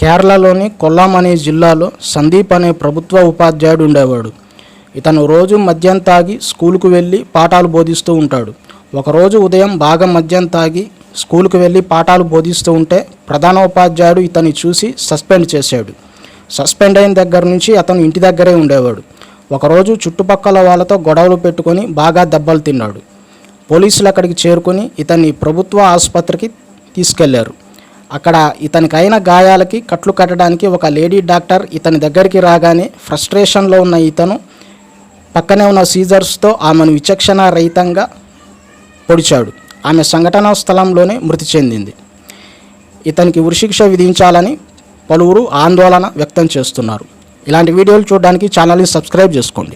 కేరళలోని కొల్లాం అనే జిల్లాలో సందీప్ అనే ప్రభుత్వ ఉపాధ్యాయుడు ఉండేవాడు. ఇతను రోజు మద్యం తాగి స్కూలుకు వెళ్ళి పాఠాలు బోధిస్తూ ఉంటాడు. ఒకరోజు ఉదయం బాగా మద్యం తాగి స్కూలుకు వెళ్ళి పాఠాలు బోధిస్తూ ఉంటే ప్రధానోపాధ్యాయుడు ఇతన్ని చూసి సస్పెండ్ చేశాడు. సస్పెండ్ అయిన దగ్గర నుంచి అతను ఇంటి దగ్గరే ఉండేవాడు. ఒకరోజు చుట్టుపక్కల వాళ్ళతో గొడవలు పెట్టుకొని బాగా దెబ్బలు తిన్నాడు. పోలీసులు అక్కడికి చేరుకొని ఇతన్ని ప్రభుత్వ ఆసుపత్రికి తీసుకెళ్లారు. అక్కడ ఇతనికైన గాయాలకి కట్లు కట్టడానికి ఒక లేడీ డాక్టర్ ఇతని దగ్గరికి రాగానే ఫ్రస్ట్రేషన్లో ఉన్న ఇతను పక్కనే ఉన్న సీజర్స్తో ఆమెను విచక్షణ రహితంగా పొడిచాడు. ఆమె సంఘటనా స్థలంలోనే మృతి చెందింది. ఇతనికి ఉరిశిక్ష విధించాలని పలువురు ఆందోళన వ్యక్తం చేస్తున్నారు. ఇలాంటి వీడియోలు చూడడానికి ఛానల్ని సబ్స్క్రైబ్ చేసుకోండి.